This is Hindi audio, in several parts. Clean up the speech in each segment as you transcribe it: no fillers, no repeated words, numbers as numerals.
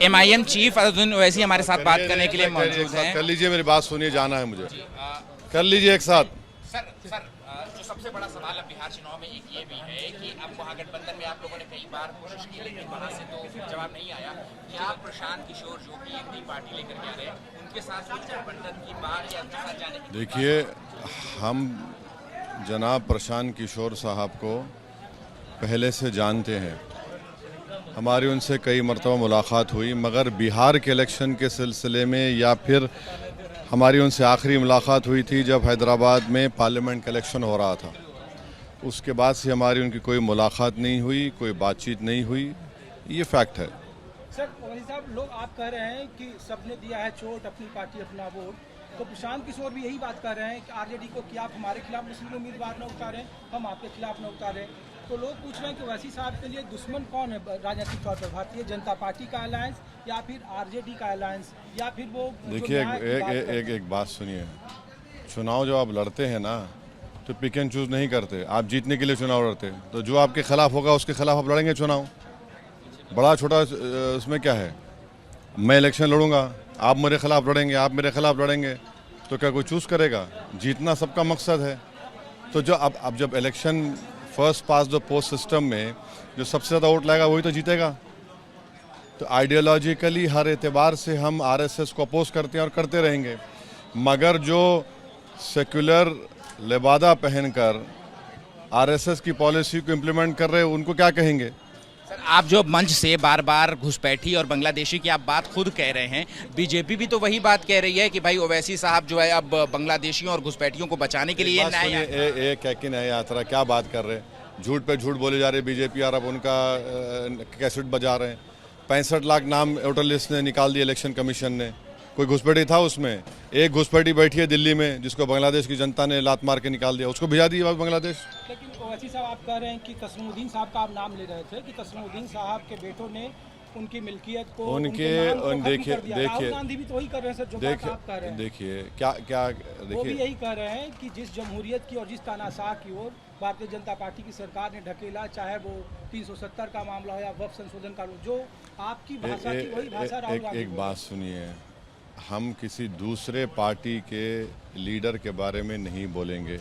MIM चीफ असदुद्दीन ओवैसी हमारे साथ बात करने के लिए मौजूद हैं। कर लीजिए, मेरी बात सुनिए, जाना है मुझे। कर लीजिए एक साथ। सर जो सबसे बड़ा सवाल अब बिहार चुनाव में एक ये भी है कि अब महागठबंधन में आप लोगों ने कई बार कोशिश की लेकिन वहां से तो जवाब नहीं आया। क्या प्रशांत किशोर जो कि एक नई पार्टी लेकर के आ रहे हैं उनके साथ गठबंधन की बात या उनके साथ जाने की? देखिए, हम जनाब प्रशांत किशोर साहब को पहले से जानते हैं, हमारी उनसे कई मरतबा मुलाकात हुई, मगर बिहार के इलेक्शन के सिलसिले में या फिर हमारी उनसे आखिरी मुलाकात हुई थी जब हैदराबाद में पार्लियामेंट का इलेक्शन हो रहा था। उसके बाद से हमारी उनकी कोई मुलाकात नहीं हुई, कोई बातचीत नहीं हुई, ये फैक्ट है। सर ओवैसी साहब, लोग आप कह रहे हैं कि सबने दिया है चोट, अपनी पार्टी अपना वोट, तो प्रशांत किशोर भी यही बात कर रहे हैं कि आरजेडी को कि आप हमारे खिलाफ मुस्लिम उम्मीदवार न उतारें, हम आपके खिलाफ न उतारें। तो लोग पूछ रहे हैं कि ओवैसी साहब के लिए दुश्मन कौन है राजनीतिक तौर पर, भारतीय जनता पार्टी का अलायंस या फिर आरजेडी का अलायंस या फिर वो? देखिए, एक बात सुनिए, चुनाव जब आप लड़ते हैं ना तो पिक एंड चूज नहीं करते। आप जीतने के लिए चुनाव लड़ते, तो जो आपके खिलाफ होगा उसके खिलाफ आप लड़ेंगे चुनाव। बड़ा छोटा इसमें क्या है? मैं इलेक्शन लड़ूंगा, आप मेरे खिलाफ लड़ेंगे, आप मेरे खिलाफ लड़ेंगे, तो क्या कोई चूज करेगा? जीतना सबका मकसद है। तो जो अब जब election first pass the post system में जो सबसे ज़्यादा वोट लाएगा वही तो जीतेगा। तो आइडियोलॉजिकली हर एतबार से हम आरएसएस को अपोज करते हैं और करते रहेंगे, मगर जो सेक्युलर लिबादा पहनकर आरएसएस की पॉलिसी को इम्प्लीमेंट कर रहे हैं उनको क्या कहेंगे? सर आप जो मंच से बार बार घुसपैठी और बांग्लादेशी की आप बात खुद कह रहे हैं, बीजेपी भी तो वही बात कह रही है कि भाई ओवैसी साहब जो है अब बांग्लादेशियों और घुसपैठियों को बचाने के लिए एक नया यात्रा क्या बात कर रहे हैं? झूठ पे झूठ बोले जा रहे बीजेपी, और अब उनका कैसेट बजा रहे हैं। 65 लाख नाम वोटर लिस्ट ने निकाल दिया इलेक्शन कमीशन ने, कोई घुसपैठी था उसमें? एक घुसपैठी बैठी है दिल्ली में जिसको बांग्लादेश की जनता ने लात मार के निकाल दिया, उसको भिजा दिया बांग्लादेश। लेकिन ओवैसी साहब आप कह रहे हैं कि तस्लीमुद्दीन साहब का आप नाम ले रहे थे कि तस्लीमुद्दीन साहब के बेटों ने उनकी मिल्कियत को देखिए राहुल गांधी भी तो वही कर रहे हैं सर, जो बात आप कह रहे हैं। देखिए क्या वो भी यही कह रहे हैं कि जिस जमहूरियत की और जिस तानाशाह की ओर भारतीय जनता पार्टी की सरकार ने ढकेला, चाहे वो 370 का मामला हो या वक्फ संशोधन का, जो आपकी भाषा की वही भाषा राहुल गांधी। एक बात सुनिए, हम किसी दूसरे पार्टी के लीडर के बारे में नहीं बोलेंगे।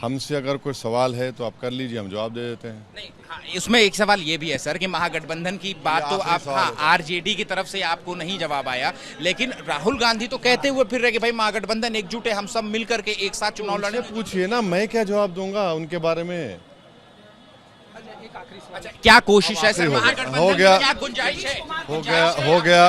हमसे अगर कोई सवाल है तो आप कर लीजिए, हम जवाब दे देते हैं। नहीं, हाँ, इसमें एक सवाल ये भी है सर कि महागठबंधन की बात तो आप, हाँ, आरजेडी की तरफ से आपको नहीं जवाब आया, लेकिन राहुल गांधी तो कहते हुए फिर रहे कि भाई महागठबंधन एकजुट है, हम सब मिलकर के एक साथ चुनाव लड़े। पूछिए ना, मैं क्या जवाब दूंगा उनके बारे में? एक आखिरी सवाल, अच्छा, क्या कोशिश है सर? हो गया, क्या गुंजाइश है? हो गया।